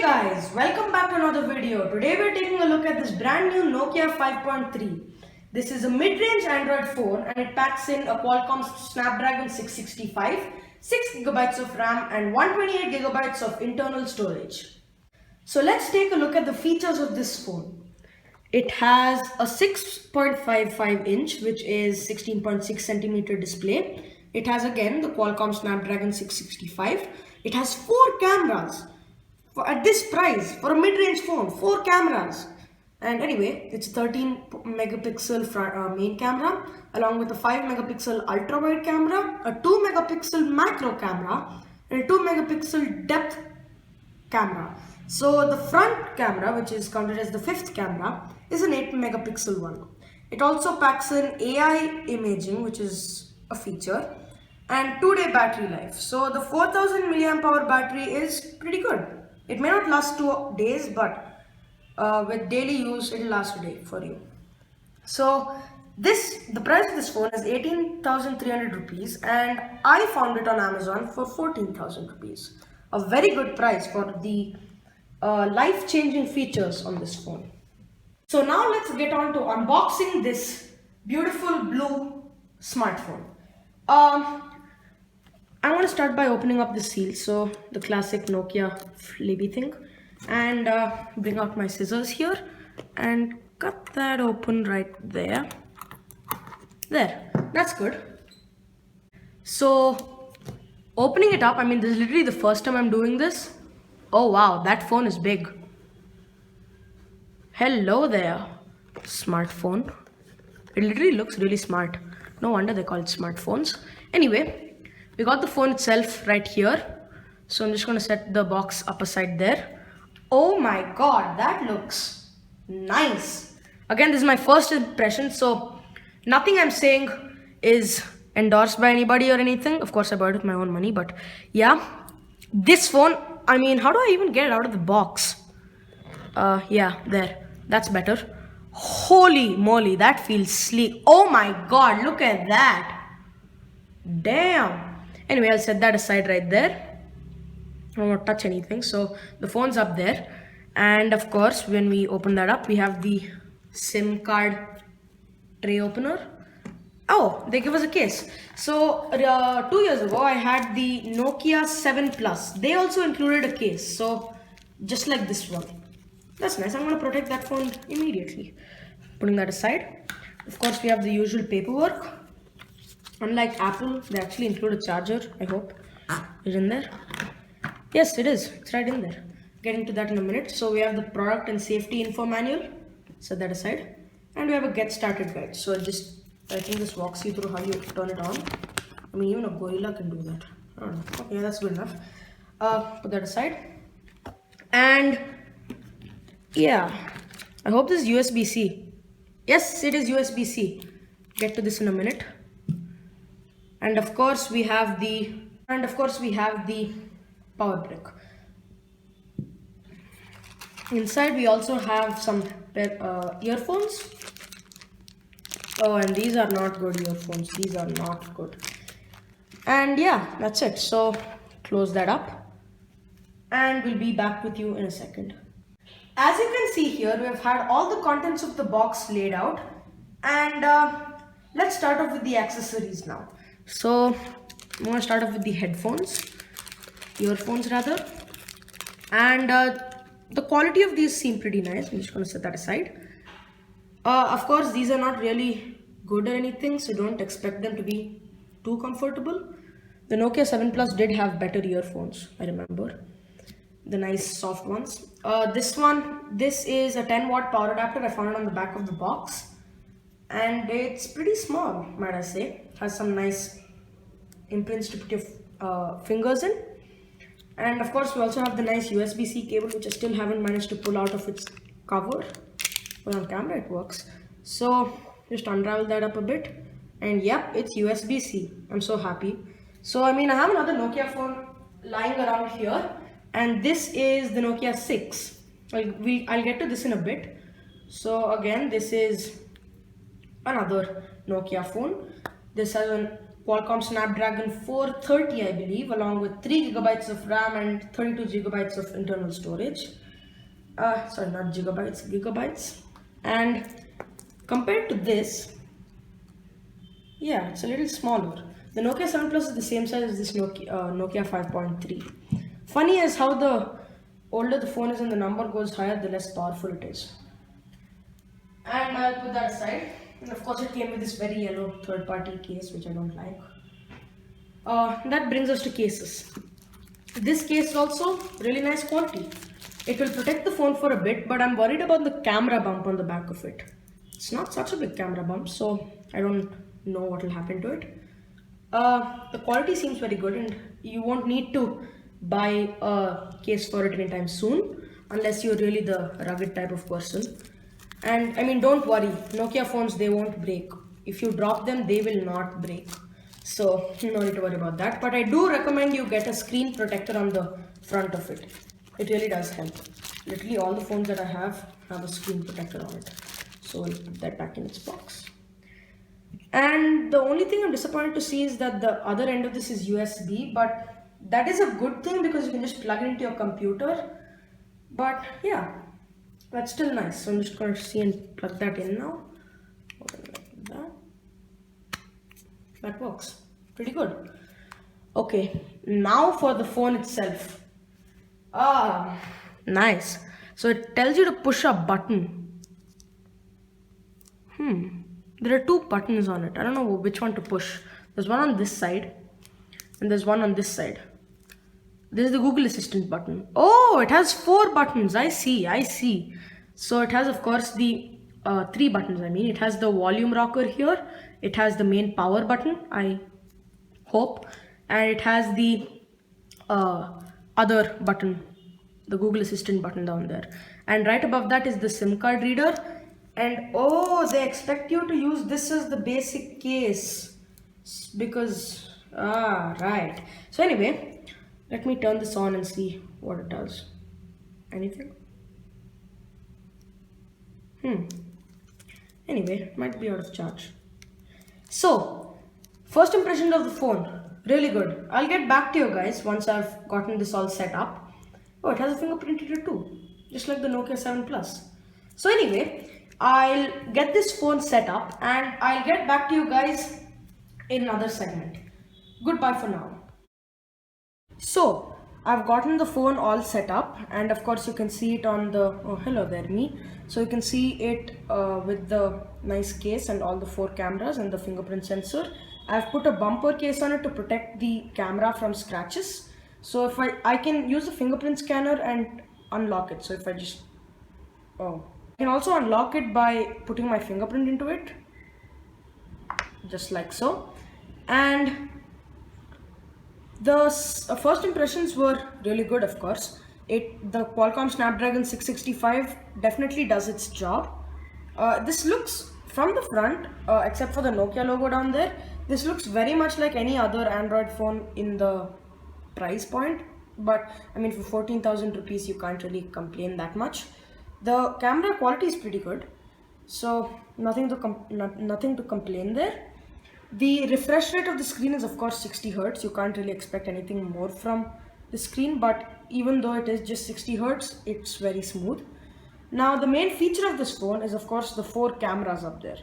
Guys, welcome back to another video. Today we're taking a look at this brand new Nokia 5.3. This is a mid-range Android phone and it packs in a Qualcomm Snapdragon 665, 6GB of RAM and 128GB of internal storage. So let's take a look at the features of this phone. It has a 6.55 inch which is 16.6 centimeter display. It has again the Qualcomm Snapdragon 665. It has 4 cameras. At this price, for a mid-range phone, 4 cameras. And anyway, it's 13 megapixel main camera along with a 5 megapixel ultra-wide camera, a 2 megapixel macro camera and a 2 megapixel depth camera. So the front camera, which is counted as the 5th camera, is an 8 megapixel one. It also packs in AI imaging, which is a feature, and 2-day battery life. So the 4000 milliamp hour battery is pretty good. It may not last 2 days, but with daily use, it will last a day for you. So the price of this phone is 18,300 rupees and I found it on Amazon for 14,000 rupees. A very good price for the life-changing features on this phone. So now let's get on to unboxing this beautiful blue smartphone. I want to start by opening up the seal, so the classic Nokia flibby thing, and bring out my scissors here and cut that open right there. There, that's good. So opening it up, I mean, this is literally the first time I'm doing this. Oh wow, that phone is big. Hello there, smartphone. It literally looks really smart. No wonder they call it smartphones. Anyway, we got the phone itself right here. So I'm just going to set the box up aside there. Oh my god, that looks nice. Again, this is my first impression, so nothing I'm saying is endorsed by anybody or anything. Of course, I bought it with my own money, but yeah. This phone, I mean, how do I even get it out of the box? Yeah, there. That's better. Holy moly, that feels sleek. Oh my god, look at that. Damn. Anyway, I'll set that aside right there. I don't want to touch anything. So the phone's up there. And of course, when we open that up, we have the SIM card tray opener. Oh, they give us a case. So 2 years ago, I had the Nokia 7 Plus. They also included a case. So just like this one. That's nice. I'm going to protect that phone immediately. Putting that aside. Of course, we have the usual paperwork. Unlike Apple, they actually include a charger, I hope. Is it in there? Yes, it is. It's right in there. Getting to that in a minute. So we have the product and safety info manual. Set that aside. And we have a get started guide. So I think this walks you through how you turn it on. I mean, even a gorilla can do that. I don't know. Okay, that's good enough. Put that aside. And yeah, I hope this is USB-C. Yes, it is USB-C. Get to this in a minute. And of course we have the power brick. Inside we also have some earphones. Oh, and these are not good earphones. These are not good. And yeah, that's it. So close that up and we'll be back with you in a second. As you can see here, we have had all the contents of the box laid out, and let's start off with the accessories now. So I'm going to start off with the earphones rather, and the quality of these seem pretty nice. I'm just going to set that aside. Of course, these are not really good or anything, so don't expect them to be too comfortable. The Nokia 7 Plus did have better earphones, I remember. The nice soft ones. This is a 10-watt power adapter. I found it on the back of the box. And it's pretty small, might I say. Has some nice imprints to put your fingers in. And of course, we also have the nice USB-C cable, which I still haven't managed to pull out of its cover. But on camera, it works. So just unravel that up a bit. And yep, it's USB-C. I'm so happy. So I mean, I have another Nokia phone lying around here. And this is the Nokia 6. I'll get to this in a bit. So again, this is another Nokia phone. This has an Qualcomm Snapdragon 430, I believe, along with 3 gigabytes of RAM and 32 gigabytes of internal storage. Sorry, not gigabytes, gigabytes. And compared to this, yeah, it's a little smaller. The Nokia 7 Plus is the same size as this Nokia 5.3. Funny as how the older the phone is and the number goes higher, the less powerful it is. And I'll put that aside. And of course, it came with this very yellow third-party case, which I don't like. That brings us to cases. This case is also really nice quality. It will protect the phone for a bit, but I'm worried about the camera bump on the back of it. It's not such a big camera bump, so I don't know what will happen to it. The quality seems very good, and you won't need to buy a case for it anytime soon unless you're really the rugged type of person. And I mean, don't worry, Nokia phones, they won't break. If you drop them, they will not break. So no need to worry about that. But I do recommend you get a screen protector on the front of it. It really does help. Literally all the phones that I have a screen protector on it. So I'll put that back in its box. And the only thing I'm disappointed to see is that the other end of this is USB, but that is a good thing because you can just plug it into your computer. But yeah, that's still nice. So I'm just going to see and plug that in now. Like that. That works pretty good. Okay, now for the phone itself. Nice. So it tells you to push a button. There are 2 buttons on it. I don't know which one to push. There's one on this side and there's one on this side. This is the Google Assistant button. Oh, it has 4 buttons. I see. So it has, of course, the 3 buttons. I mean, it has the volume rocker here. It has the main power button, I hope. And it has the other button, the Google Assistant button down there. And right above that is the SIM card reader. And oh, they expect you to use this as the basic case because, right. So anyway, let me turn this on and see what it does. Anything? Anyway, it might be out of charge. So, first impression of the phone, really good. I'll get back to you guys once I've gotten this all set up. Oh, it has a fingerprint reader too, just like the Nokia 7 Plus. So anyway, I'll get this phone set up and I'll get back to you guys in another segment. Goodbye for now. So, I've gotten the phone all set up and of course you can see it on the, oh hello there me. So you can see it with the nice case and all the 4 cameras and the fingerprint sensor. I've put a bumper case on it to protect the camera from scratches. So if I can use the fingerprint scanner and unlock it. So if I just, I can also unlock it by putting my fingerprint into it. Just like so. And the first impressions were really good, of course. The Qualcomm Snapdragon 665 definitely does its job. This looks from the front, except for the Nokia logo down there, this looks very much like any other Android phone in the price point. But I mean, for 14,000 rupees, you can't really complain that much. The camera quality is pretty good, so nothing to complain there. The refresh rate of the screen is of course 60 Hz. You can't really expect anything more from the screen, but even though it is just 60 Hz, it's very smooth. Now the main feature of this phone is of course the 4 cameras up there.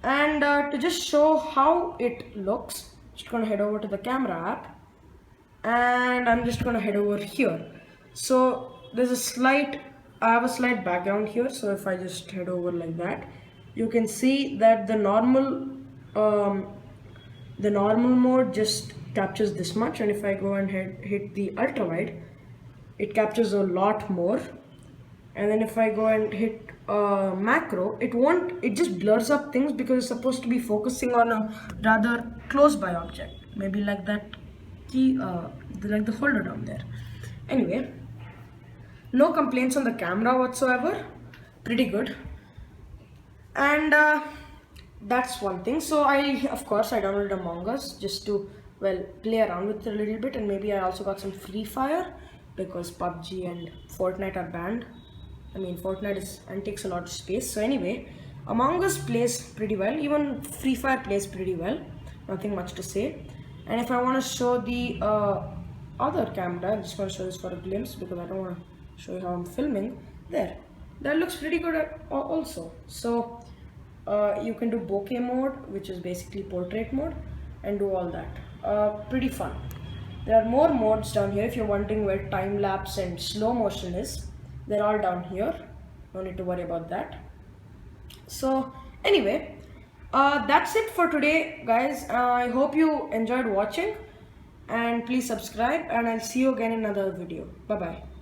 And to just show how it looks, I'm just going to head over to the camera app and I'm just going to head over here. So there's I have a slight background here, so if I just head over like that, you can see that the normal mode just captures this much, and if I go and hit the ultra wide, it captures a lot more. And then if I go and hit macro, it just blurs up things because it's supposed to be focusing on a rather close by object, maybe like that key, like the folder down there. Anyway, no complaints on the camera whatsoever, pretty good. And that's one thing. So of course I downloaded Among Us just to, well, play around with it a little bit, and maybe I also got some Free Fire because PUBG and Fortnite are banned. I mean, Fortnite takes a lot of space. So anyway, Among Us plays pretty well, even Free Fire plays pretty well. nothing much to say. And if I want to show the other camera, I'm just going to show this for a glimpse because I don't want to show you how I'm filming. There, that looks pretty good also. So you can do bokeh mode, which is basically portrait mode, and do all that. Pretty fun. There are more modes down here if you're wondering where time lapse and slow motion is. They're all down here. No need to worry about that. So anyway, that's it for today, guys. I hope you enjoyed watching, and please subscribe, and I'll see you again in another video. Bye bye.